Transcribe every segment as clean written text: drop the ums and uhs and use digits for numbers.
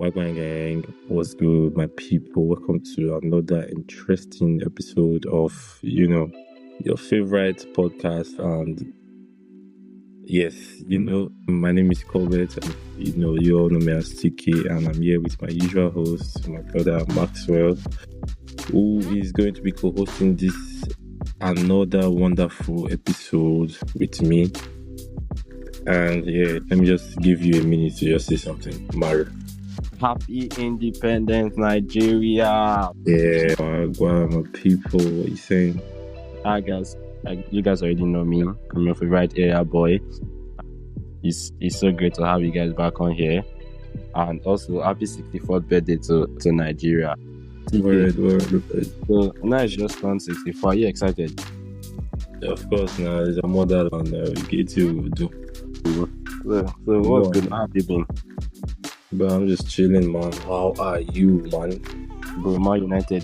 Wagwan gang, what's good, my people? Welcome to another interesting episode of, your favorite podcast. And yes, my name is Colbert, and you all know me as TK, and I'm here with my usual host, my brother Maxwell, who is going to be co-hosting this another wonderful episode with me. And yeah, let me just give you a minute to just say something, Mario. Happy Independence, Nigeria. Yeah, my people, what you saying? Hi guys, you guys already know me. I'm your favorite area boy. It's so great to have you guys back on here. And also, happy 64th birthday to Nigeria. Word. So now it's just turned 64. Are you excited? Of course, now it's a motherland. We get to do. So what's good? How have you been? But I'm just chilling, man. How are you, man? Bro, Man United,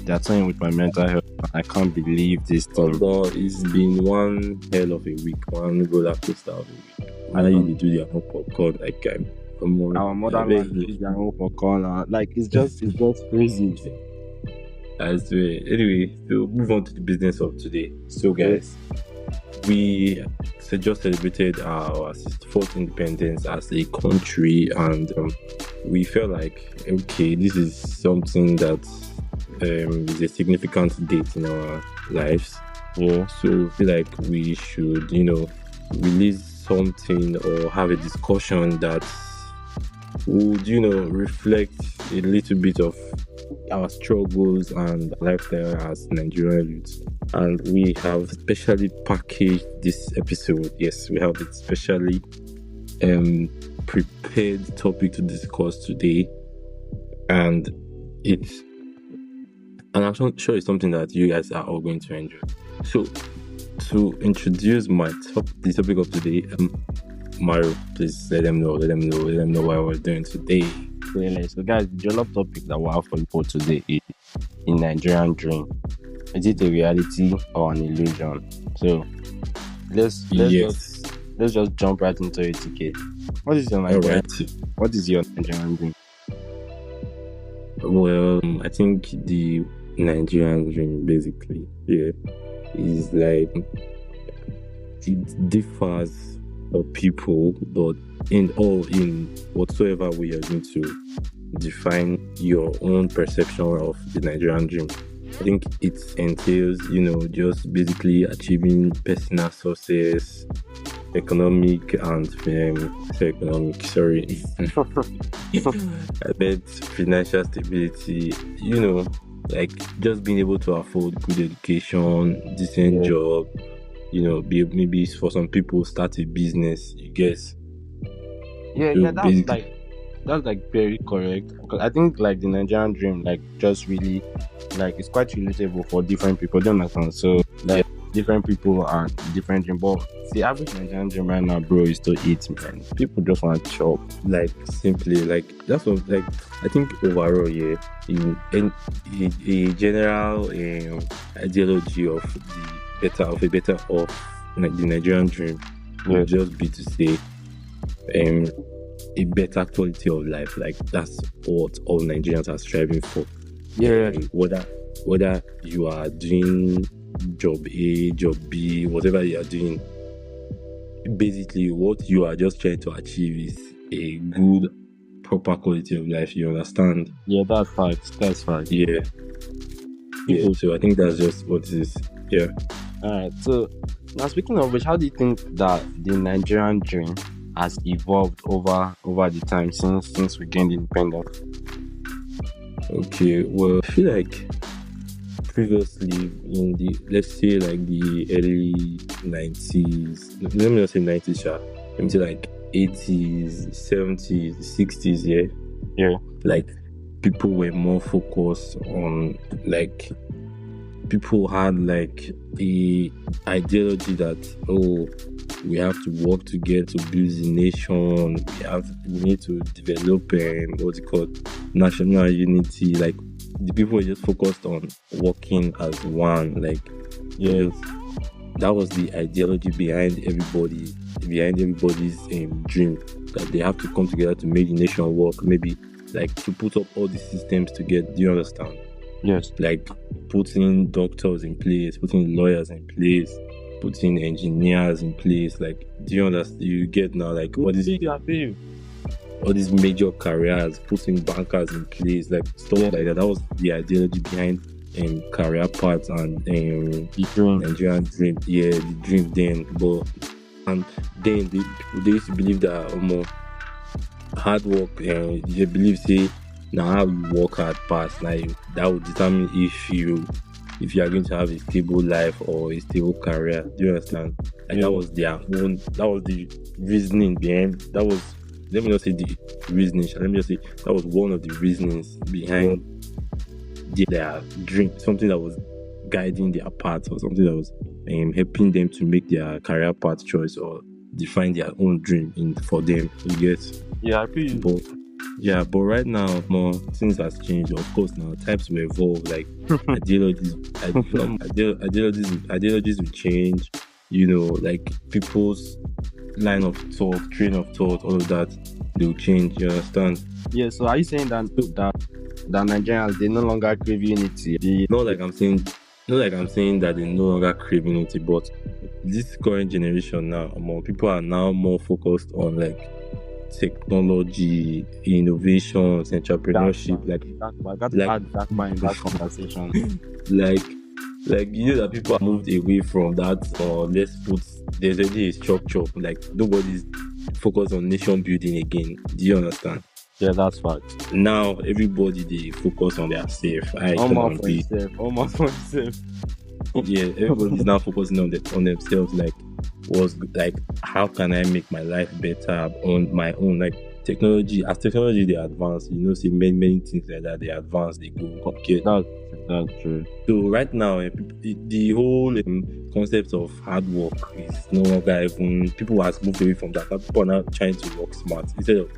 they're toying with my mental health. I can't believe this thing. Although it's been one hell of a week, one roller coaster of a week. I know you do their own popcorn, like our motherland is their own popcorn. Like it's just crazy. I swear. Anyway, we'll move on to the business of today. So, guys, we just celebrated our 64th independence as a country, and we felt like, okay, this is something that is a significant date in our lives. Yeah. So I feel like we should, release something or have a discussion that would, reflect a little bit of our struggles and lifestyle as Nigerian youths. And we have specially packaged this episode. Yes, we have a specially prepared topic to discuss today. And I'm sure it's something that you guys are all going to enjoy. So, to introduce the topic of today, Mario, please let them know what we're doing today. So guys, the jollof topic that we have for you for today is the Nigerian dream. Is it a reality or an illusion? So let's just jump right into it, TK. What is your Nigerian dream? Well, I think the Nigerian dream basically, is like it differs of people, but in whatsoever way you're going to define your own perception of the Nigerian dream. I think it entails, just basically achieving personal success, economic and I bet financial stability, like just being able to afford good education, decent job, maybe for some people start a business, you guess. That's very correct. Because I think like the Nigerian dream, just really it's quite relatable for different people. Don't understand? So different people and different dream. But the average Nigerian dream right now, bro, is to eat, man. People just want to chop. Simply that's what I think overall, in a general ideology of the better the Nigerian dream would just be to say a better quality of life. Like that's what all Nigerians are striving for. Yeah. Whether you are doing job A, job B, whatever you are doing, basically what you are just trying to achieve is a good, proper quality of life. You understand? Yeah, that's fact. Yeah. So I think that's just what it is. Yeah. Alright, so now speaking of which, how do you think that the Nigerian dream has evolved over the time since we gained independence? Okay, well, I feel like previously in the, let's say like the early 90s, let me not say 90s, let me say like 80s, 70s, 60s, yeah, like people were more focused on people had like the ideology that we have to work together to build the nation. We need to develop national unity. Like the people were just focused on working as one. that was the ideology behind everybody's dream, that they have to come together to make the nation work, maybe like to put up all the systems together. Do you understand? Yes. Like putting doctors in place, putting lawyers in place, putting engineers in place. Like, do you understand? You get now, like all these major careers, putting bankers in place, like stuff like that. That was the ideology behind career paths and The dream. Nigerian dream. Yeah, the dream then. But and then they used to believe that hard work, they believe say now how you work hard past, like that will determine if you are going to have a stable life or a stable career. Do you understand? Like that was their own, that was the reasoning behind, that was, let me not say the reasoning, let me just say that was one of the reasonings behind their dream, something that was guiding their path, or something that was helping them to make their career path choice or define their own dream for them. You get? Yeah, I feel you. But right now, more things has changed. Of course, now times will evolve. Like ideologies will change. You know, like people's line of thought, train of thought, all of that, they will change. You understand? Yeah. So are you saying that Nigerians, they no longer crave unity? Not like I'm saying that they no longer crave unity, but this current generation now, more people are now more focused on like technology, innovations, entrepreneurship. I got to add that point in that conversation. like you know that people are moved away from that, or there's already a structure. Like nobody's focused on nation building again. Do you understand? Yeah, that's fact. Now everybody they focus on their self. Almost for himself. Yeah, everybody's now focusing on themselves. Like, how can I make my life better on my own? Like technology they advance, you know, see many things like that, they advance, they go complicate. That's true. So right now, the whole concept of hard work is no longer even, people has moved away from that. People are now trying to work smart instead of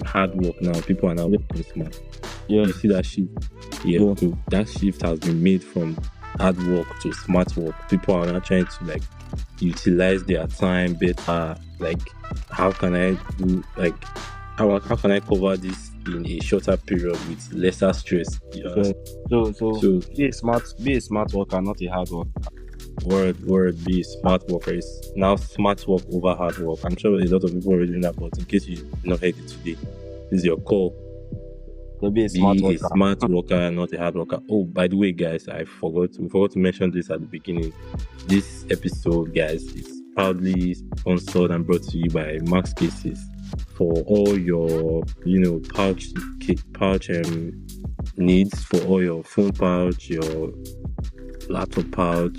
hard work. Now people are now working smart. Yeah, you see that shift? Yeah, so that shift has been made from hard work to smart work. People are now trying to like utilize their time better. Like, how can I do, like, how can I cover this in a shorter period with lesser stress? So be a smart worker, not a hard worker. Word, be a smart worker. It's now smart work over hard work. I'm sure a lot of people already know that, but in case you not heard it today, this is your call. Be a smart worker, not a hard worker. Oh, by the way, guys, we forgot to mention this at the beginning. This episode, guys, is proudly sponsored and brought to you by Max Cases. For all your, pouch needs, for all your phone pouch, your laptop pouch,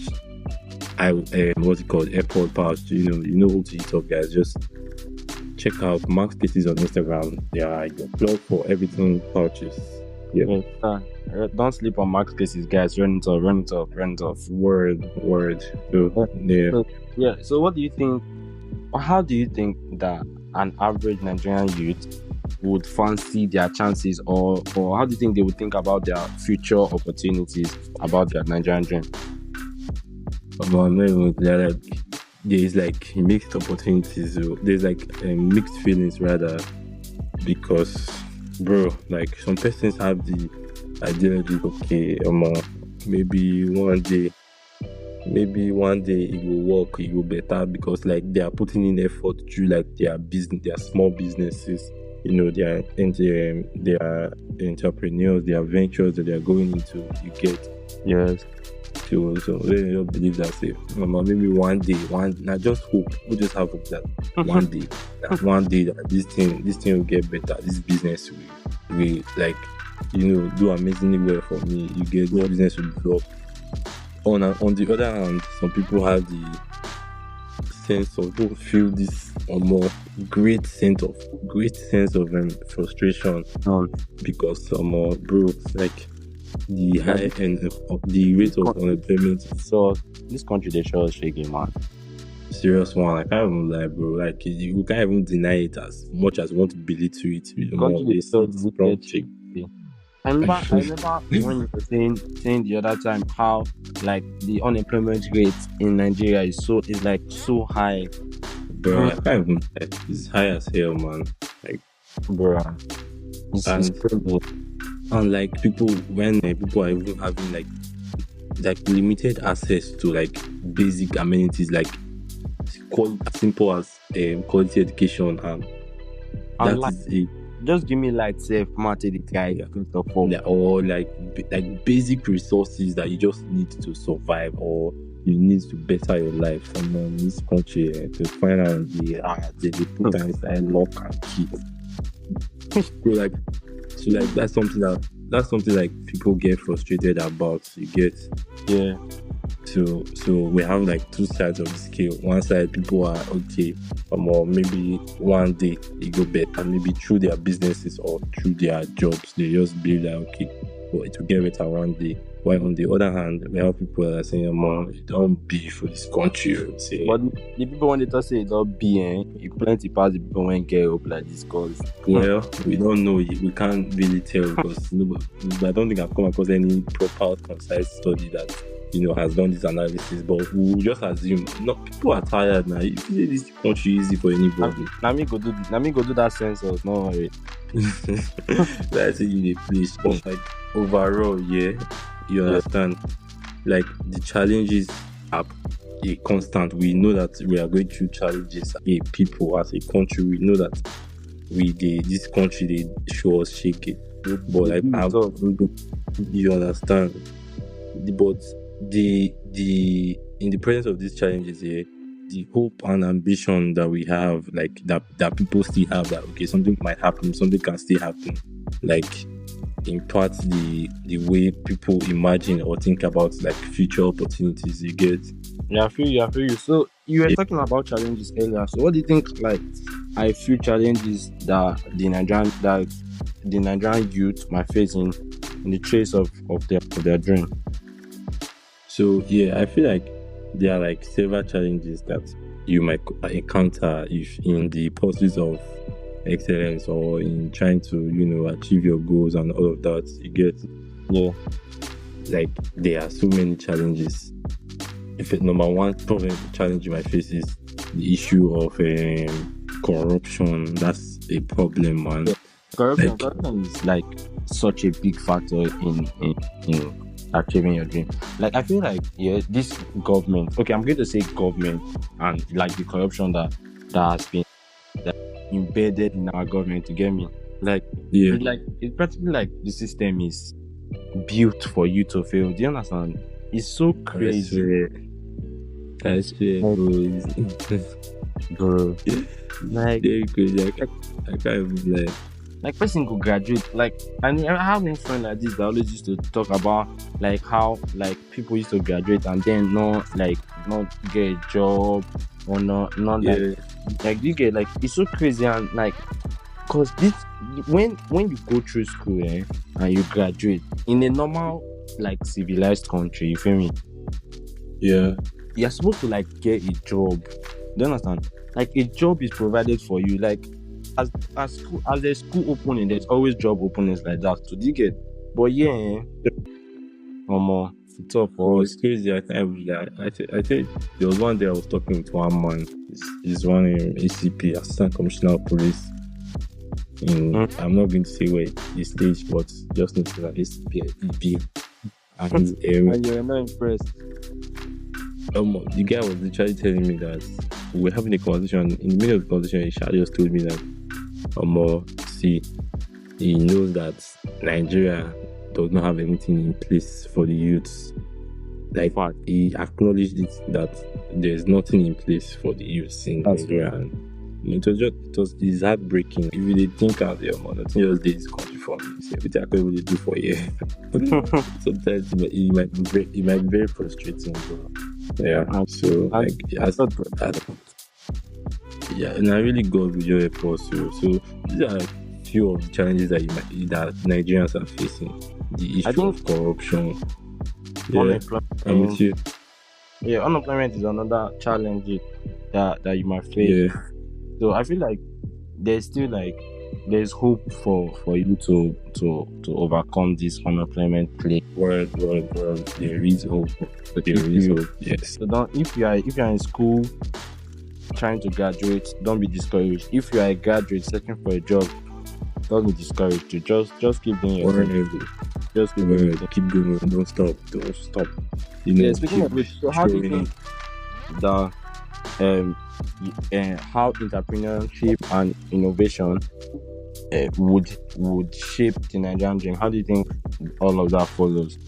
what's it called, AirPod pouch. You know who to hit up, guys. Just check out Max Cases on Instagram. They are your plug for everything pouches. Yeah. Don't sleep on Max Cases, guys. Run it off. Word. So, yeah. Yeah. So what do you think? Or how do you think that an average Nigerian youth would fancy their chances, or how do you think they would think about their future opportunities, about their Nigerian dream? There's like mixed opportunities. There's like mixed feelings rather, because bro, like some persons have the ideology, okay, maybe one day it will work, it will better, because like they are putting in effort through like their small businesses, they are entrepreneurs, they are ventures that they are going into. You get? Yes. So they don't believe that safe. Maybe one day, now just hope. We just have hope that one day that this thing will get better. This business will like, do amazingly well for me. You get, the business will develop. On the other hand, some people have the sense of, people feel this more great sense of frustration, because bro, like the high end of the rate of unemployment. So this country, they show us shaking, man. Serious one. I can't even lie, bro. Like, you can't even deny it as much as you want to belittle it. I remember when you were saying the other time how like the unemployment rate in Nigeria is like so high. bro. I can't even. It's high as hell, man. Like, Bro, it's and crazy. like people when people are even having like limited access to like basic amenities like simple as quality education, and And that like, is a just give me like safe matter the guy first of all. or like basic resources that you just need to survive or you need to better your life. And in this country, to find out they put inside lock and key. So that's something like people get frustrated about. You get. Yeah. So we have like two sides of the scale. One side, people are okay, or maybe one day it go better, maybe through their businesses or through their jobs. They just believe that okay, but it will get better one day. While on the other hand, we have people that are saying, "Man, it don't be for this country." Say, But the people when they talk say it don't be, you plenty past the people when get up like this cause. well, we don't know. We can't really tell because I don't think I've come across any proper concise study that has done this analysis, but we'll just assume people are tired now. You see this country easy for anybody. Let me go do that census, no worry. That's it in a place. But like overall, yeah, you understand. Like the challenges are a constant. We know that we are going through challenges as a people, as a country. We know that this country they show us shaking. But like you understand. But the in the presence of these challenges here, the hope and ambition that we have, like that people still have, that okay, something might happen, something can still happen, like imparts the way people imagine or think about like future opportunities. You get? Yeah, I feel you. So you were talking about challenges earlier. So what do you think like I feel challenges that the Nigerian youth might face in the chase of their dream? So yeah, I feel like there are like several challenges that you might encounter if in the pursuit of excellence or in trying to achieve your goals and all of that. You get? Yeah. Like there are so many challenges. Number one problem challenge you might face is the issue of corruption. That's a problem, man. Yeah. Corruption is like such a big factor in achieving your dream. Like I feel like this government. Okay, I'm going to say government and like the corruption that has been embedded in our government. To get me, like it's practically like the system is built for you to fail. Do you understand? It's so crazy. I swear, bro. Like very crazy. I can't even like person could graduate. Like I have one friend like this that always used to talk about like how like people used to graduate and then not get a job or not like you get like it's so crazy. And like cause this when you go through school and you graduate in a normal like civilized country, you feel me? Yeah. You're supposed to like get a job. Do you understand? Like a job is provided for you. Like as there's school opening, there's always job openings like that. So do you get? But yeah, it's tough for us. It's crazy. I think there was one day I was talking with one man. He's one ACP, Assistant Commissioner of Police. I'm not going to say where he staged, but just know that ACP and and you're not impressed. The guy was literally telling me that we're having a conversation. In the middle of the conversation, he just told me that see, he knows that Nigeria does not have anything in place for the youths. Like he acknowledged it that there's nothing in place for the youths in Nigeria. And it's heartbreaking. If you did think out there, man, nothing just did this country for me. See everything I could really do for you. Sometimes it might be very frustrating, bro. Yeah. So and I really go with your report. So these are a few of the challenges that Nigerians are facing. The issue of corruption. I'm with you. Yeah, unemployment is another challenge that you might face. Yeah. So I feel like there's still like there's hope for you to overcome this unemployment plague. Word. There is hope. Yes. So don't if you are in school trying to graduate, don't be discouraged. If you are a graduate searching for a job, don't be discouraged. You just keep doing your thing. Just keep doing it. Keep going. Don't stop. You know. Speaking of which, so how do you think the how entrepreneurship and innovation would shape the Nigerian dream? How do you think all of that follows?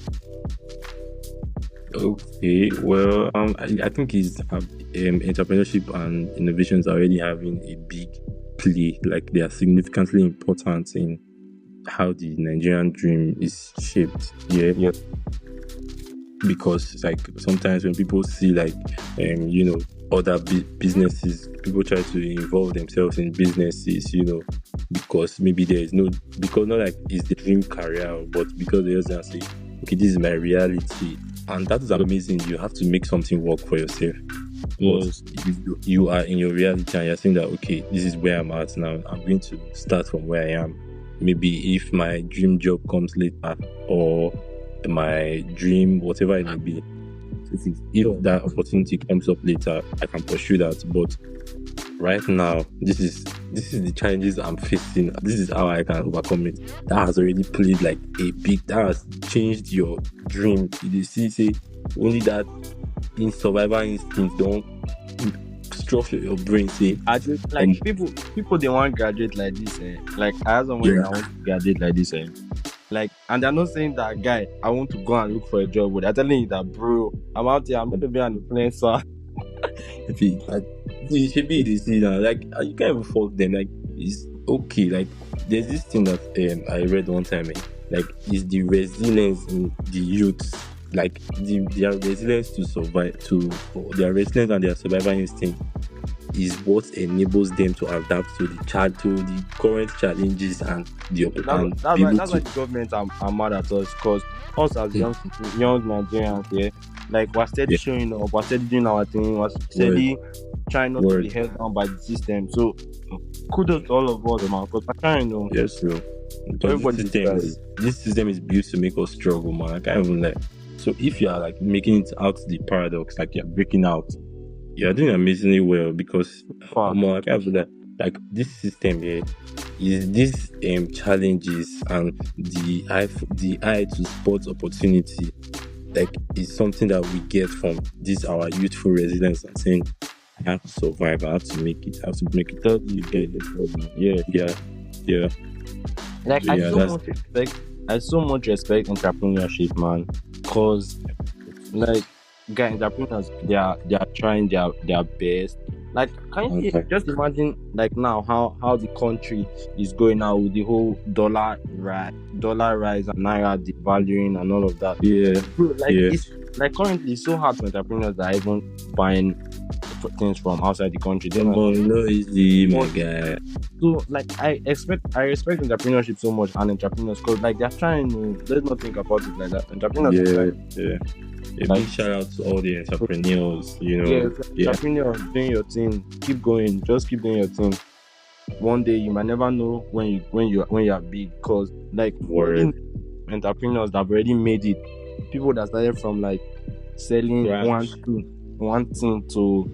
Okay, well, I think entrepreneurship and innovations are already having a big play. Like they are significantly important in how the Nigerian dream is shaped. Yeah. Because like sometimes when people see like other businesses, people try to involve themselves in businesses, because maybe because not like it's the dream career, but because they just say, okay, this is my reality. And that is amazing. You have to make something work for yourself. Because you are in your reality and you're saying that, okay, this is where I'm at now. I'm going to start from where I am. Maybe if my dream job comes later or my dream, whatever it may be, if that opportunity comes up later, I can pursue that. But right now, this is the challenges I'm facing. This is how I can overcome it. That has already played like that has changed your dream. You see, only that in survival instinct don't structure your brain. Say, people they want to graduate like this. Like I have someone that wants to graduate like this. Like, and they're not saying that, guy, I want to go and look for a job, but they're telling you that, bro, I'm out here, I'm going to be an influencer. You should be this, like, you can't even fault them. Like, it's okay. Like, there's this thing that I read one time, like, is the resilience in the youth, like, their resilience to survive, their resilience and their survival instinct is what enables them to adapt to the current challenges and that's why the government are mad at us, because us as young Nigerians, like we're steady showing up, we're steady doing our thing, we're steady trying not to be held down by the system. So kudos to all of us, man, because we're trying. Yes, bro. This system is built to make us struggle, man. I can't even so if you are like making it out the paradox, like you're breaking out, you're doing amazingly well, because like this system here is these challenges and the eye to spot opportunity, like is something that we get from this our youthful resilience and saying, I have to survive, I have to make it, you get it. Yeah. Like I so much respect entrepreneurship, man, because like guys, entrepreneurs, they are trying their best. Like, can you just imagine, like now how the country is going now with the whole dollar rise and naira devaluing and all of that. Yeah. It's like currently it's so hard for entrepreneurs that are even buying things from outside the country. No easy, my guy. So like I respect entrepreneurship so much and entrepreneurs, because like they're trying. Let's not think about it like that. Entrepreneurs. A big shout out to all the entrepreneurs, entrepreneurs doing your thing. Keep going, just keep doing your thing. One day you might never know when you are big, because like entrepreneurs that have already made it, people that started from like selling one thing to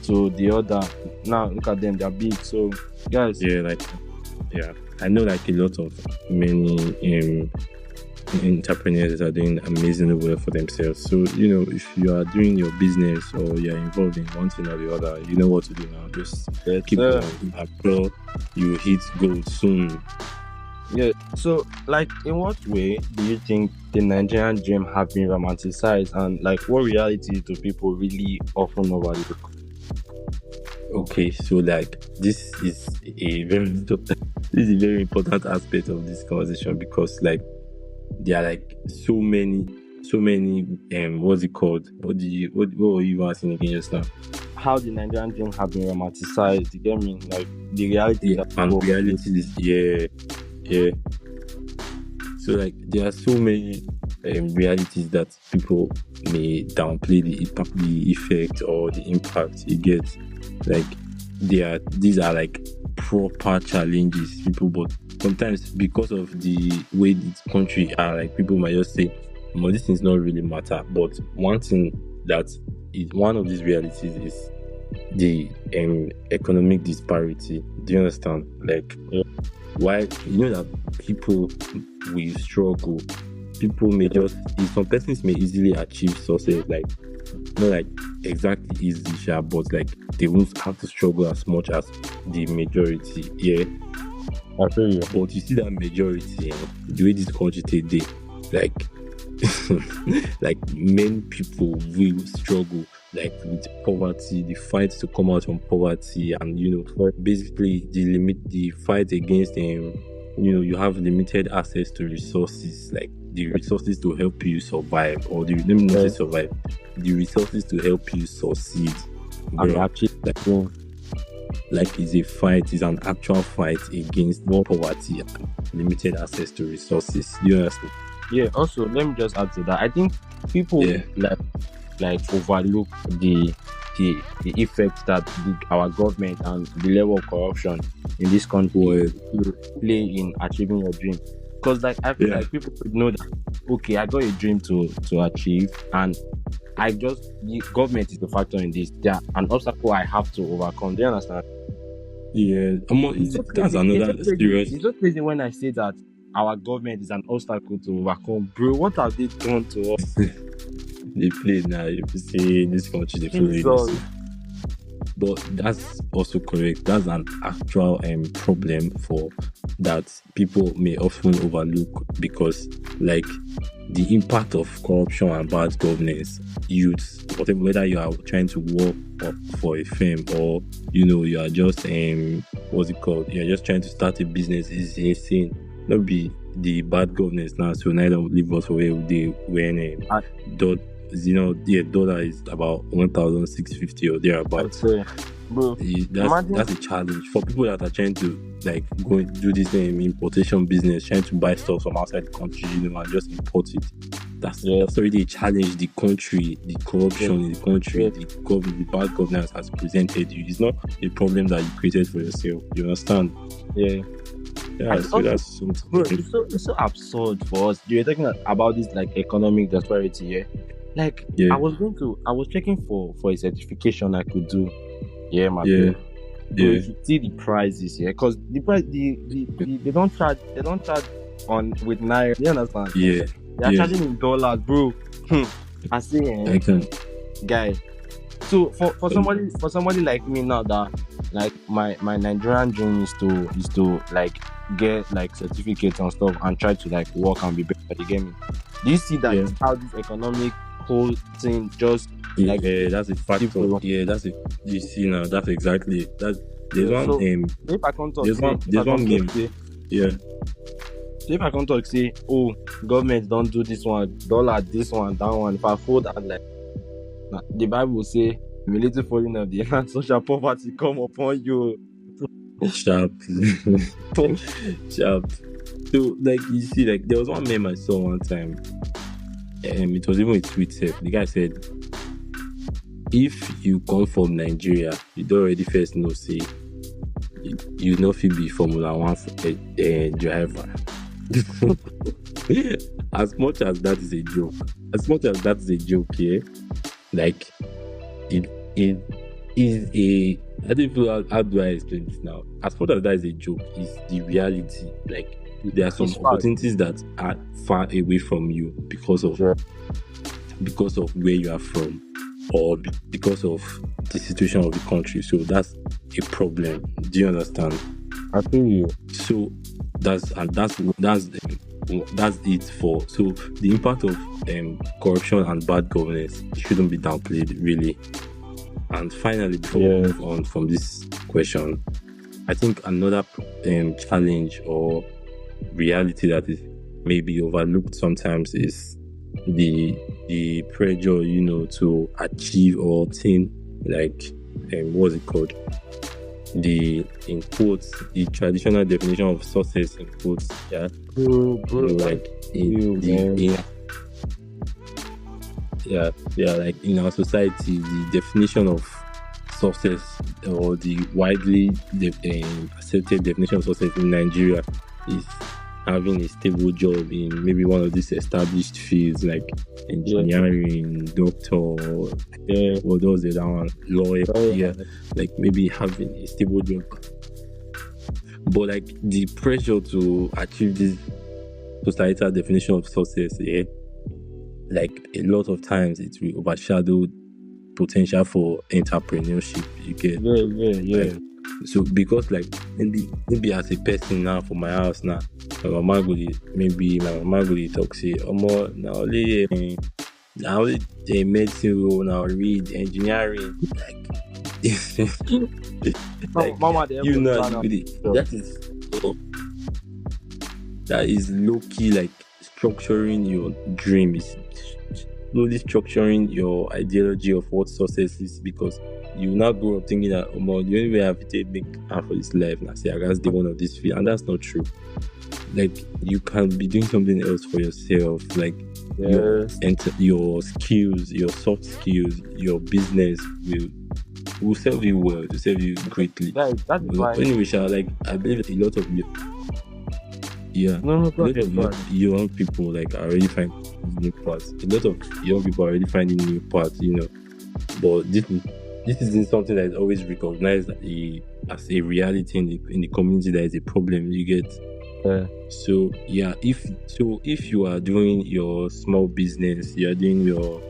the other. Now look at them, they're big. So guys, I know like a lot of many entrepreneurs are doing amazingly well for themselves. So if you are doing your business or you're involved in one thing or the other, you know what to do now. Just keep going. I'm sure you hit gold soon. Yeah. So like, in what way do you think the Nigerian dream have been romanticized, and like what reality do people really often overlook? Okay, so like this is a very important aspect of this conversation, because like there are like so many what's it called? What were you asking again just now? How the Nigerian dream have been romanticized? You get me? Like the reality and reality is so like there are so many realities that people may downplay the effect or the impact you get. Like these are like proper challenges, people. But sometimes because of the way the country are, like people might just say, "No, this things not really matter." But one thing that is one of these realities is the economic disparity. Do you understand? Like, why that people will struggle. People may just, some persons may easily achieve success, like not like exactly easy, but like they won't have to struggle as much as the majority. Yeah, I feel you. but you see that majority, the way this country today, like like many people will struggle like with poverty, the fight to come out from poverty, and basically the fight against you have limited access to resources, like the resources to help you survive, or let me not say survive, the resources to help you succeed. Like it's a fight, it's an actual fight against poverty and limited access to resources. Do you understand? Yeah, also let me just add to that. I think people like overlook the effect that our government and the level of corruption in this country play in achieving your dream. Because like I feel like people should know that okay, I got a dream to achieve, and the government is the factor in this. They're an obstacle I have to overcome. Do you understand? Yeah, that's another serious. It's so crazy when I say that our government is an obstacle to overcome. Bro, what have they done to us? They play now. You see in this country, they play this. But that's also correct. That's an actual problem for that people may often overlook, because like the impact of corruption and bad governance, youths, whether you are trying to work for a firm, or you are just what's it called? You're just trying to start a business, is insane. Not be the bad governance now, so neither leave us away when dollar is about 1,650 or thereabouts. Bro, that's a challenge for people that are trying to like go and do this importation business, trying to buy stuff from outside the country, and just import it. That's already a challenge. The country, the corruption in the country, the bad governance has presented you. It's not a problem that you created for yourself. You understand? Yeah. Yeah, so that's something. Bro, it's so absurd for us. You're talking about this like economic disparity, yeah? Like I was checking for a certification I could do. Yeah, my bro. You should see the prices here, because the price they don't charge on with naira. You understand? Yeah. They are charging in dollars, bro. I say, guy. So for somebody like me now, that like my Nigerian dream is to like get like certificates and stuff and try to like work and be better. You get me? Do you see that how this economic whole thing just like that's a factor. Yeah, that's it. You see now, that's exactly that. There's one if I can't talk, there's one meme. Yeah. So if I can't talk, say, oh, government don't do this one, dollar, this one, that one. If I fold and like, the Bible will say, "Humility falling of the hand, social poverty come upon you." Sharp. Sharp. So like you see, like there was one meme I saw one time. It was even a tweet. The guy said, if you come from Nigeria, you don't already first know, say, you know if you be Formula 1 driver. As much as that is a joke, yeah, like it is a, I don't know how do I explain this now. As much as that is a joke, is the reality. Like there are some opportunities that are far away from you because of where you are from, or because of the situation of the country. So that's a problem. Do you understand? I feel you. So that's it for. So the impact of corruption and bad governance shouldn't be downplayed, really. And finally, before we move on from this question, I think another challenge or reality that is maybe overlooked sometimes is the pressure, to achieve or attain, like what's it called? In quotes, the traditional definition of success in quotes. Yeah, like like in our society, the definition of success or the widely accepted definition of success in Nigeria is having a stable job in maybe one of these established fields like engineering, doctor, what was the other one? Lawyer, like maybe having a stable job. But like the pressure to achieve this societal definition of success, like a lot of times it will overshadow potential for entrepreneurship. You get Like, so because like maybe as a person now for my house now, my mama go talk say omo na only medicine role now read engineering like Mama, you know that is low key like structuring your dream, is slowly structuring your ideology of what success is, because you now grow up thinking that the only way I have to make out for this life now say I guess the one of this field, and that's not true. Like you can be doing something else for yourself, like your skills, your soft skills, your business will serve you well, to serve you greatly. That's why. Anyway, like I believe that a lot of young people like are already finding new paths. A lot of young people are already finding new paths, But this isn't something that is always recognized as a reality in the community. That is a problem. You get. So if you are doing your small business, you are doing your,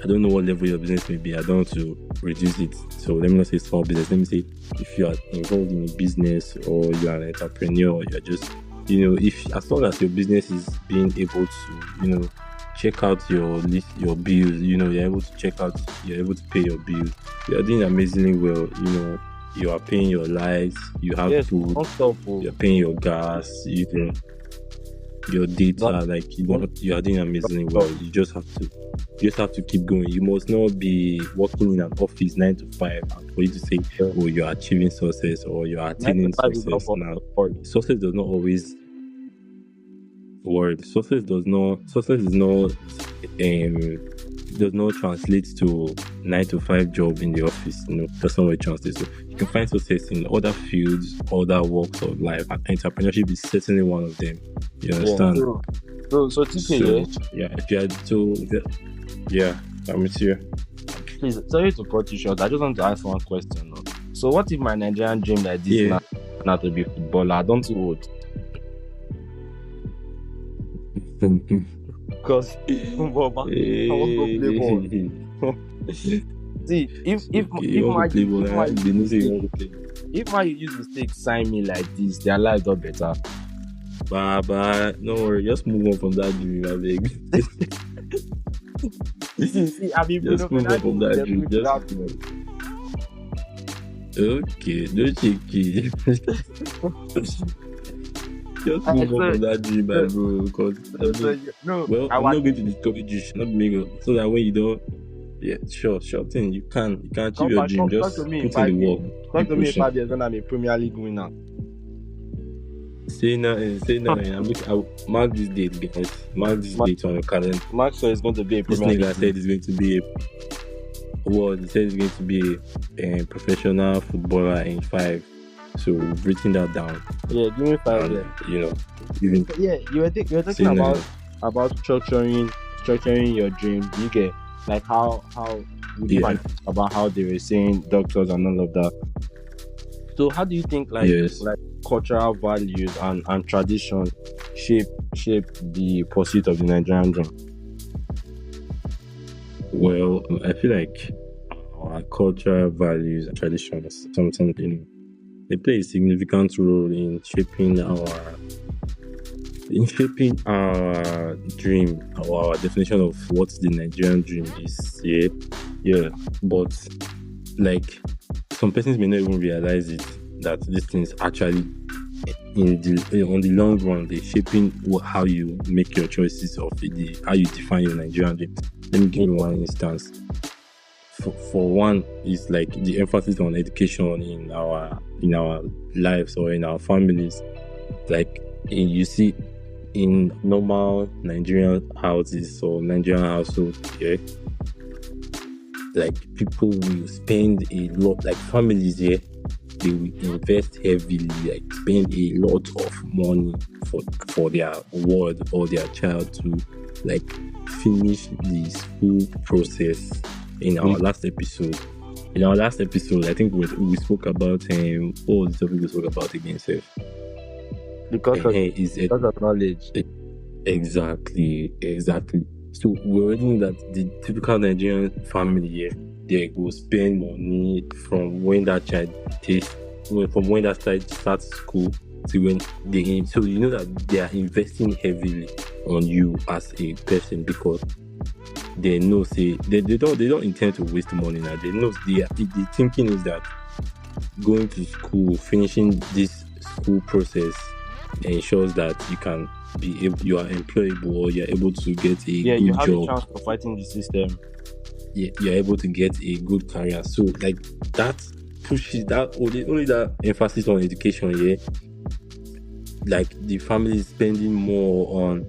I don't know what level your business may be. I don't want to reduce it. So let me not say small business. Let me say if you are involved in a business or you are an entrepreneur, you're just, if as long as your business is being able to, check out your list, your bills, you're able to pay your bills. You are doing amazingly well. You are paying your lights. You have food. You're paying your gas. Your data, you are doing amazingly well. You just have to keep going. You must not be working in an office 9 to 5 and for you to say, you are achieving success or you are attaining success now. Success does not always work. Success does not translate to 9 to 5 job in the office. That's not what it translates to. You can find success in other fields, other walks of life, and entrepreneurship is certainly one of them. You understand? So TK, if you had to, I'm with you. Please, sorry to cut you short. I just want to ask one question. So, what if my Nigerian dream like this not to be footballer? I don't know what. Because I want to play ball. See, if my use mistake sign me like this, their lives got better. Baba, no worry, just move on from that dream, I beg. Just move on from that dream. Okay, don't shake it. Just move on from that dream, bro. Because I'm not going to discourage you. Not make so that when you don't. Yeah, sure thing. You can achieve your dream. Just put in the work. Talk to me 5 years when I'm a Premier League winner. Say now. I'll mark this date, guys. Mark this date on your calendar. Mark so it's going to be a Premier League. This nigga said he's going to be he said he's going to be a professional footballer in 5. So we've written that down. Yeah, give me 5 years. You were talking about structuring your dream. You get like how about how they were saying doctors and all of that. So how do you think like cultural values and tradition shape the pursuit of the Nigerian dream? Well, I feel like our cultural values and traditions something they play a significant role in shaping our dream or our definition of what the Nigerian dream is. But like some persons may not even realize it, that these things actually on the long run they're shaping how you make your choices of how you define your Nigerian dream. Let me give you one instance. For one, is like the emphasis on education in our lives or in our families. Like you see in normal Nigerian houses or Nigerian households, like people will spend a lot, like families here, they will invest heavily, like spend a lot of money for their ward or their child to like finish the school process. In our last episode, I think we spoke about what was the topic we spoke about again, Seth? Because of knowledge. Exactly. So we already know that the typical Nigerian family here, they will spend money from when that child starts school to when they end. So you know that they are investing heavily on you as a person because they know they don't intend to waste money now. They know the thinking is that going to school, finishing this school process ensures that you are employable or you're able to get a good you have job. a chance of fighting the system. Yeah, you're able to get a good career. So like that pushes that only that emphasis on education, yeah. Like the family is spending more on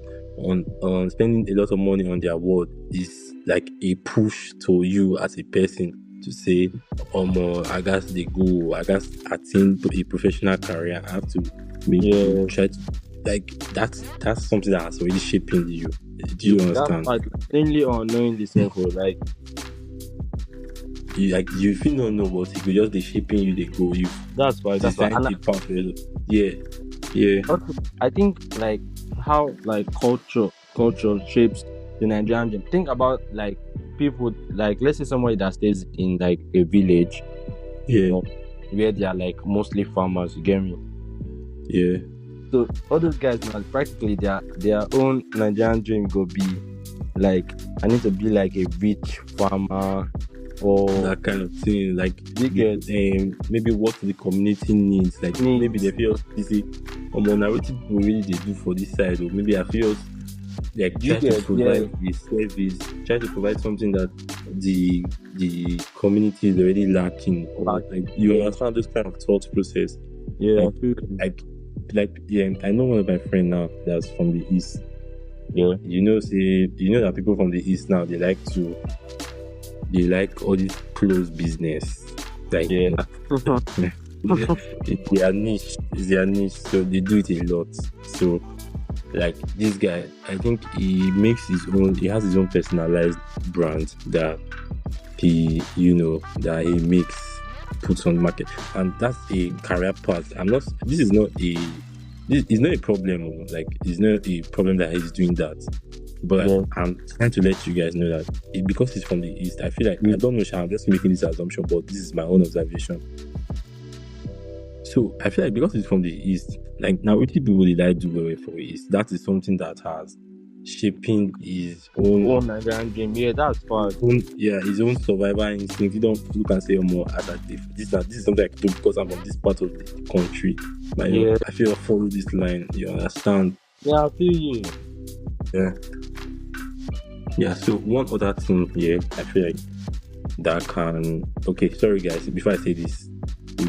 spending a lot of money on their ward is like a push to you as a person to say, I guess attain to a professional career. I have to maybe try to like that's something that has already shaping you. Do you understand? That's mainly on knowing the circle, like you feel not know what it could just be shaping you. They go you. That's why. Yeah. I think like how like culture shapes the Nigerian dream. Think about like people, like let's say somebody that stays in like a village, where they are like mostly farmers. You get me? Yeah. So all those guys now, practically their own Nigerian dream go be like, I need to be like a rich farmer or that kind of thing. Like maybe what the community needs. Like maybe they feel busy. Narrative people really they do for this side, or maybe I feel like try to provide a service, try to provide something that the community is already lacking. Like you understand this kind of thought process. Yeah. I know one of my friends now that's from the east. Yeah. You know that people from the east now they like all this close business. Like it's their niche, so they do it a lot. So like this guy, I think he has his own personalized brand that he puts on the market, and that's a career path. This is not a problem. Like it's not a problem that he's doing that. But I'm trying to let you guys know that because he's from the east, I feel like I don't know, I'm just making this assumption, but this is my own observation. So I feel like because he's from the east, like now what people really like do well for the east, that is something that has shaping his own Nigerian dream. Yeah, that's fine. His own survival instinct. You can say more as a this is something I can do because I'm from this part of the country. Like, I feel I follow this line. You understand? Yeah, I feel you. Yeah. So one other thing here, I feel like that can. Okay, sorry guys. Before I say this,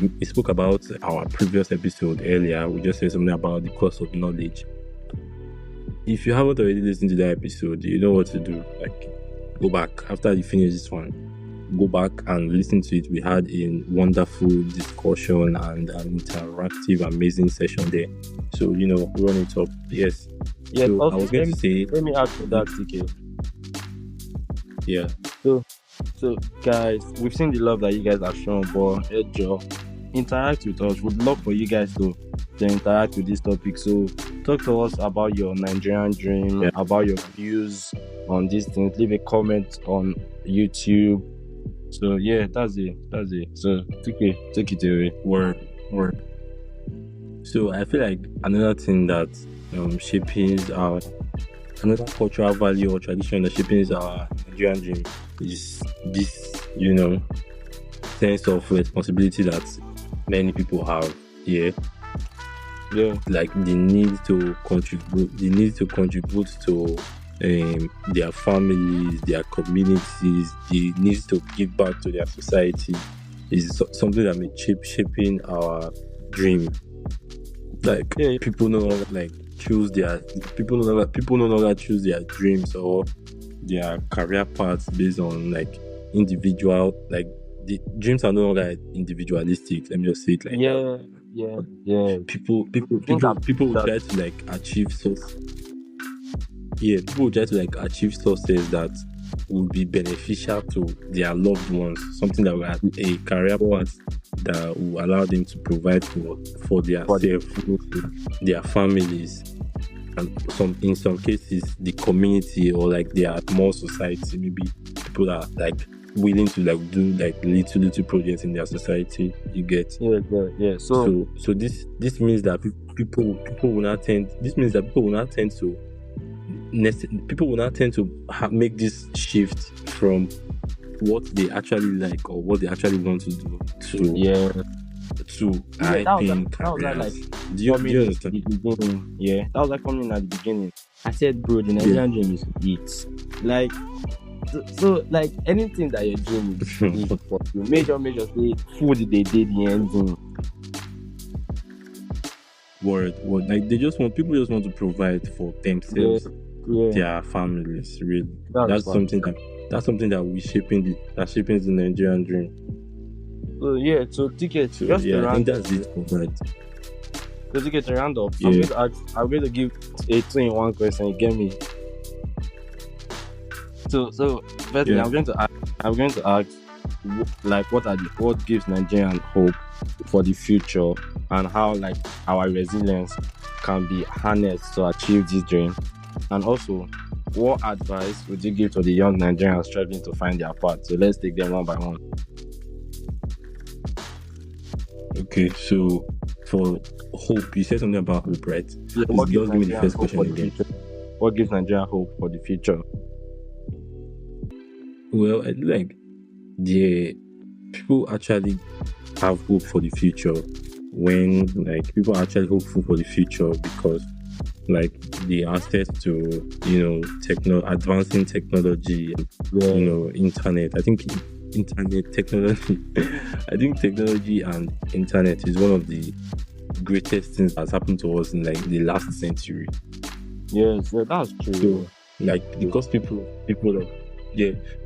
we spoke about our previous episode earlier. We just said something about the cost of knowledge. If you haven't already listened to that episode, you know what to do. Like, go back after you finish this one. Go back and listen to it. We had a wonderful discussion and an interactive, amazing session there. So run it up. Yes. Yeah. So also, I was going to say. Let me add to that, TK. Yeah. So guys, we've seen the love that you guys have shown, but interact with us. We'd love for you guys to interact with this topic. So talk to us about your Nigerian dream, about your views on these things. Leave a comment on YouTube. So yeah, that's it. So take it away. Word. So I feel like another thing that shaping our another cultural value or tradition that shaping our Nigerian dream is this, sense of responsibility that many people have here. Yeah. Like the need to contribute to their families, their communities, the need to give back to their society is something that may shaping our dream. Like people no longer choose their dreams or their career paths based on like individual, like the dreams are no longer individualistic. Let me just say it like that. Yeah. People will try to like achieve success. Yeah, people will try to like achieve success that will be beneficial to their loved ones, something that will have a career path that will allow them to provide for their self, their families, and in some cases the community, or like their small society. Maybe people are like willing to like do like little projects in their society. You get? Yeah. So this means that people will not tend. This means that people will not tend to make this shift from what they actually like or what they actually want to do to high-paying careers. Do you understand? Yeah, that was like coming at the beginning. I said, bro, the Nigerian dream is to eat. Like, so like anything that you're doing is for you. Major say food they did the ending. Word. Like people just want to provide for themselves, their families. Really, that's something that we shaping the Nigerian dream. So tickets. So, I think that's it for that. So to get to round up, I'm going to give a 2-in-1 question. You get me? So firstly, I'm going to ask, like, what gives Nigerian hope for the future, and how like our resilience can be harnessed to achieve this dream, and also what advice would you give to the young Nigerians struggling to find their path? So let's take them one by one. Okay, so for hope, you said something about hope, right? Yeah, just give me the first question again. What gives Nigeria hope for the future? Well, I like the people actually have hope for the future when like people are actually hopeful for the future because like the access to advancing technology, internet. I think technology and internet is one of the greatest things that's happened to us in like the last century. Yes, that's true. So, like because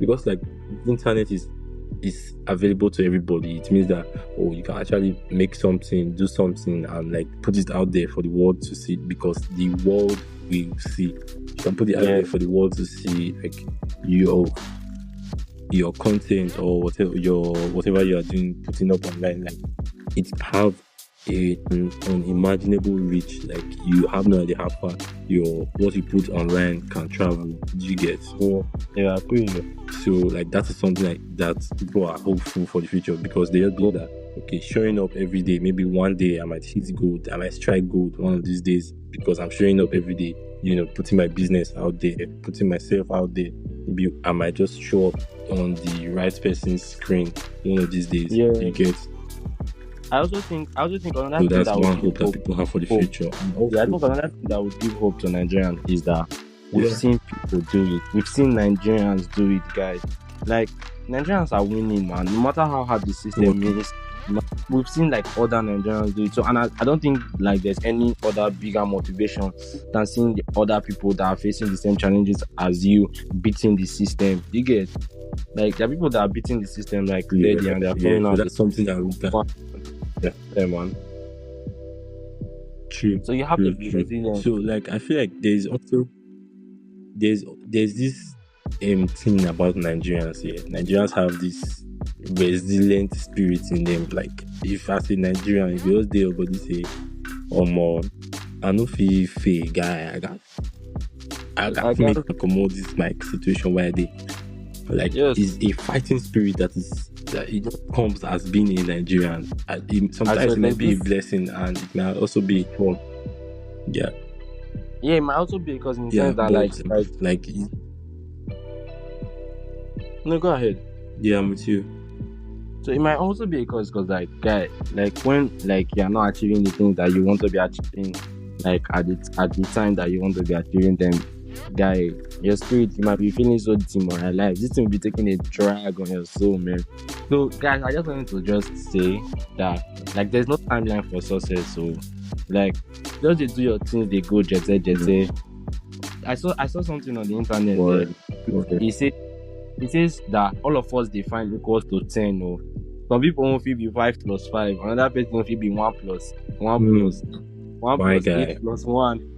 because like internet is available to everybody, it means that you can actually make something, do something, and like put it out there for the world to see, because the world will see. You can put it out there for the world to see, like your content or whatever you are doing, putting up online. Like it have an unimaginable reach. Like you have no idea how far what you put online can travel. Do you get? Yeah, I agree. So like that is something like that people are hopeful for the future, because they just know that showing up every day, maybe one day I might hit gold, I might strike gold one of these days because I'm showing up every day, putting my business out there, putting myself out there. Maybe I might just show up on the right person's screen one of these days. Yeah. You get? I also think another thing that's that one hope that people have for the future. And also, I think another thing that would give hope to Nigerians is that we've seen people do it. We've seen Nigerians do it, guys. Like Nigerians are winning, man. No matter how hard the system is, we've seen like other Nigerians do it. So, and I don't think like there's any other bigger motivation than seeing the other people that are facing the same challenges as you beating the system. You get? Like there are people that are beating the system like lady, and they're coming out. That's something that we can. Yeah, man. True. So you have to be resilient. So like I feel like there's this thing about Nigerians here. Nigerians have this resilient spirit in them. Like if I say Nigerian, if you just there but say more, I know feel guy, I got to accommodate this my situation where they like is a fighting spirit that it just comes as being a Nigerian. Sometimes it might be a blessing, and it might also be a fun. Yeah, it might also be because in the sense that like no, go ahead. Yeah, I'm with you. So it might also be because like guy, like when like you're not achieving the things that you want to be achieving, like at the time that you want to be achieving them, guy, your spirit, you might be feeling so demoralized. This thing will be taking a drag on your soul, man. So guys, I just wanted to just say that like there's no timeline for success. So like just do your things, they go jetse. I saw something on the internet. He said it says that all of us define equals to 10. Oh. Some people won't feel be 5 plus 5. Another person won't feel be 1 plus 1 plus 1 My plus guy. 8 plus 1.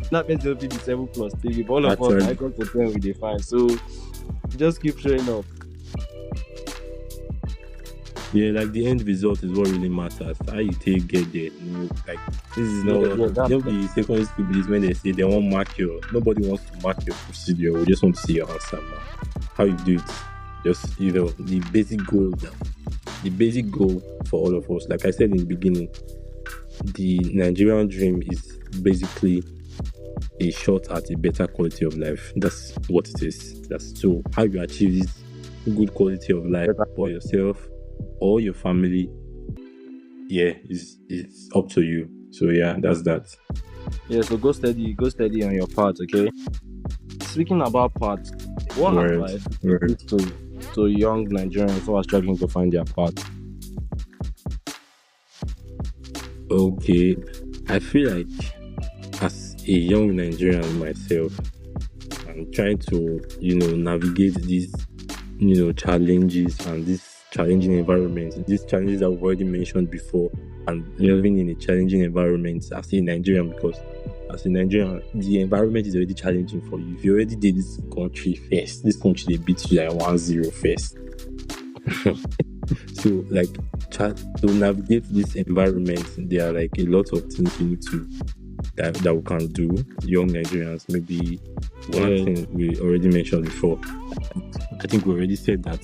That person won't feel be 7 plus 3. But all of us are equal to 10 we define. So just keep showing up. Yeah, like the end result is what really matters. How you take get there. You know, like this is not the secondary school is when they say they won't mark your. Nobody wants to mark your procedure. We just want to see your answer, man. How you do it. Just the basic goal. The basic goal for all of us, like I said in the beginning, the Nigerian dream is basically a shot at a better quality of life. That's what it is. That's so how you achieve this good quality of life for yourself or your family. Yeah, it's up to you. So yeah, that's that. Yeah, so go steady on your part, okay? Speaking about parts, what advice to young Nigerians who are struggling to find their path? Okay, I feel like as a young Nigerian myself, I'm trying to, navigate these, challenges and this challenging environment, these challenges that we've already mentioned before, and living in a challenging environment as a Nigerian, because as a Nigerian, the environment is already challenging for you. If you already did this country first, this country they beat you like 1-0 first. So like to navigate this environment, there are like a lot of things you need to that we can do, young Nigerians. Maybe one thing we already mentioned before. I think we already said that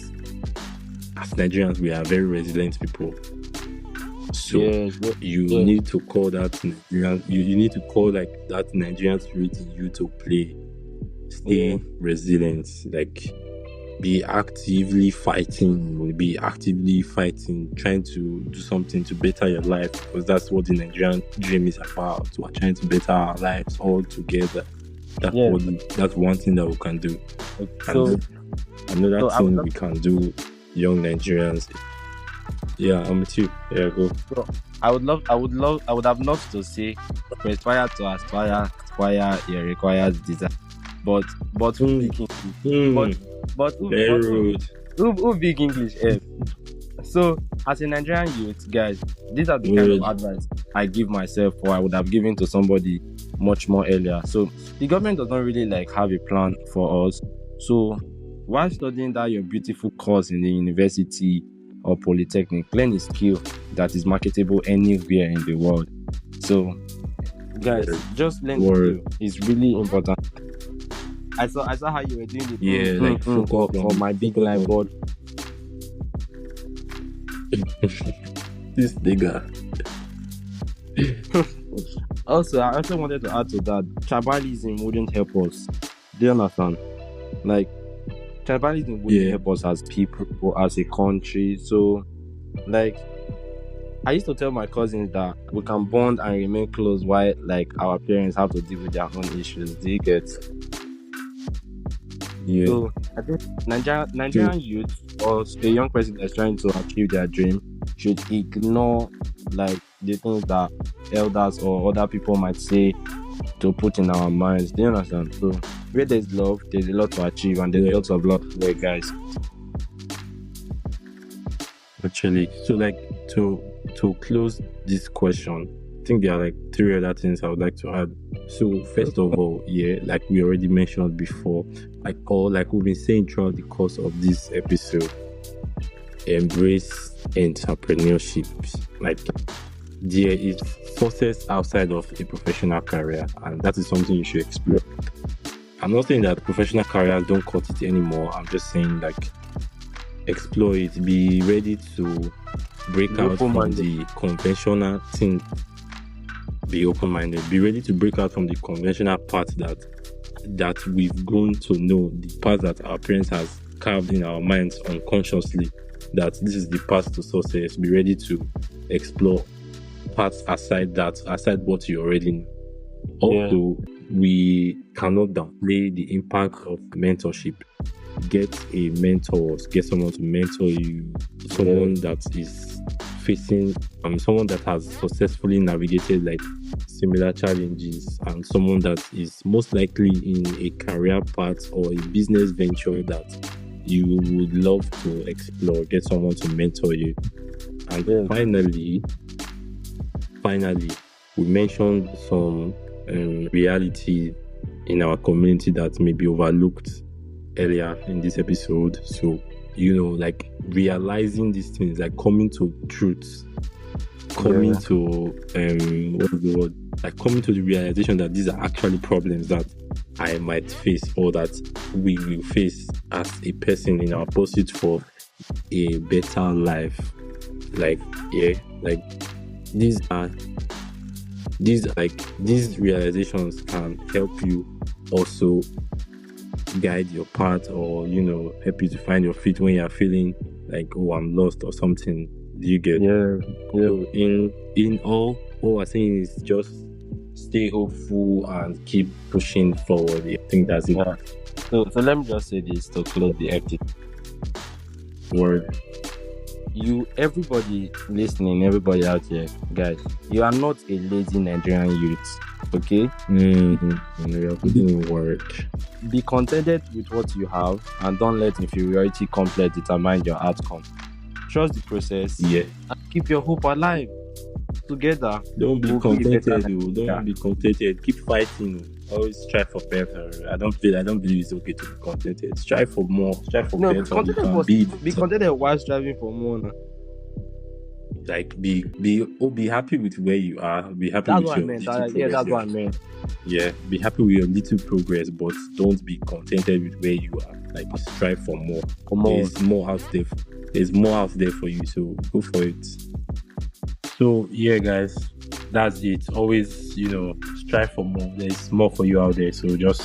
as Nigerians we are very resilient people. So you need to call that Nigerian. You need to call like that Nigerian spirit in you to play. Stay resilient. Like be actively fighting, trying to do something to better your life, because that's what the Nigerian dream is about. We're trying to better our lives all together. That's one thing that we can do. So another thing we can do, young Nigerians. Yeah, I'm with you. Yeah, go. So, I would have loved to say, aspire to aspire, it requires desire. But who big English? But who big English? So as a Nigerian youth, guys, these are the kind of advice I give myself, or I would have given to somebody much more earlier. So the government does not really like have a plan for us. So while studying that your beautiful course in the university or polytechnic, learn a skill that is marketable anywhere in the world. So guys, just learn skill. It's really important. I saw how you were doing it. For my big line board. This nigga. Also, I also wanted to add to that, tribalism wouldn't help us. Do you understand? Like, tribalism wouldn't help us as people or as a country. So, like, I used to tell my cousins that we can bond and remain close while, like, our parents have to deal with their own issues. Do you get? Yeah. So I think Nigerian youth or a young person that's trying to achieve their dream should ignore like the things that elders or other people might say to put in our minds. Do you understand? So where there's love, there's a lot to achieve, and there's lots of love there, guys. Actually, so like to close this question, I think there are like 3 other things I would like to add. So first of all, like we already mentioned before, like we've been saying throughout the course of this episode, embrace entrepreneurship. Like there is success outside of a professional career, and that is something you should explore. I'm not saying that professional careers don't cut it anymore. I'm just saying like explore it. Be ready to break out from the conventional thing. Be open-minded. Be ready to break out from the conventional path that we've grown to know, the path that our parents has carved in our minds unconsciously, that this is the path to success. Be ready to explore paths aside what you already know. Also, we cannot downplay the impact of mentorship. Get a mentor, get someone to mentor you, someone that is facing someone that has successfully navigated like similar challenges, and someone that is most likely in a career path or a business venture that you would love to explore, get someone to mentor you. And finally, we mentioned some reality in our community that may be overlooked earlier in this episode. So, like realizing these things, like coming to truths, coming to what's the word? Like coming to the realization that these are actually problems that I might face, or that we will face as a person in our pursuit for a better life. Like these realizations can help you also guide your path, or help you to find your feet when you're feeling like, oh, I'm lost or something. Do you get? So in all I'm saying is just stay hopeful and keep pushing forward. I think that's it. So let me just say this to close the episode. Word. Everybody listening, everybody out here, guys, you are not a lazy Nigerian youth, okay? You are putting in work. Be contented with what you have, and don't let inferiority complex determine your outcome. Trust the process, and keep your hope alive. Together, don't be contented. Don't be contented. Keep fighting. Always strive for better. I don't believe it's okay to be contented. Strive for more. Strive for better. Be contented while striving for more. No? Like be happy with where you are. Be happy that's with what your I meant. little That's what I meant. Yeah, be happy with your little progress, but don't be contented with where you are. Like strive for more. There's more out there. There's more out there for you. So go for it. So yeah, guys, that's it. Always, strive for more. There's more for you out there. So just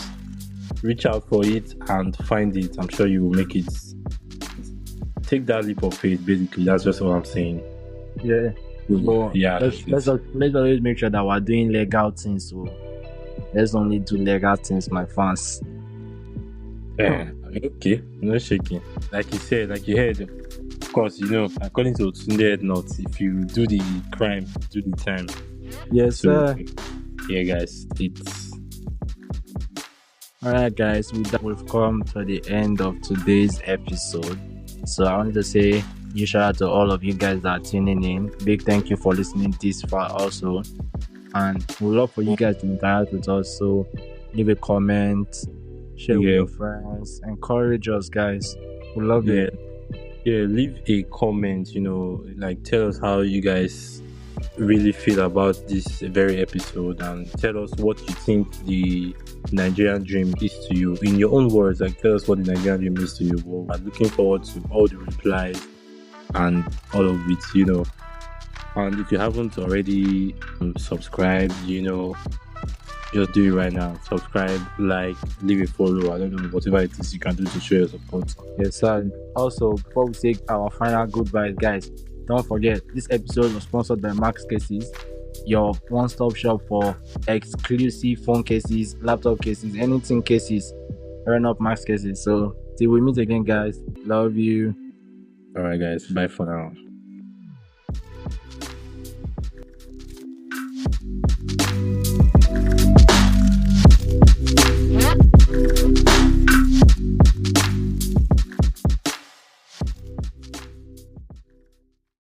reach out for it and find it. I'm sure you will make it. Take that leap of faith. Basically, that's just what I'm saying. Yeah. But let's always make sure that we're doing legal things. So let's only do legal things, my fans. Okay, no shaking. Like you said, like you heard. Of course, according to Tunde Notes, if you do the crime, do the time. Yes, sir. Yeah, guys, it's alright, guys. With that, we've come to the end of today's episode. So I wanted to say huge shout out to all of you guys that are tuning in. Big thank you for listening this far, also, and we'd love for you guys to interact with us. So leave a comment, share with your friends, encourage us, guys. We love it. Yeah, leave a comment, like tell us how you guys really feel about this very episode, and tell us what you think the Nigerian dream is to you. In your own words, like tell us what the Nigerian dream is to you. I'm looking forward to all the replies and all of it, And if you haven't already subscribed, just do it right now. Subscribe, like, leave a follow. I don't know, whatever it is you can do to show your support. Yes, sir. Also, before we say our final goodbyes, guys, don't forget this episode was sponsored by Max Cases, your one-stop shop for exclusive phone cases, laptop cases, anything cases. Turn up Max Cases. So till we meet again, guys. Love you. All right, guys. Bye for now.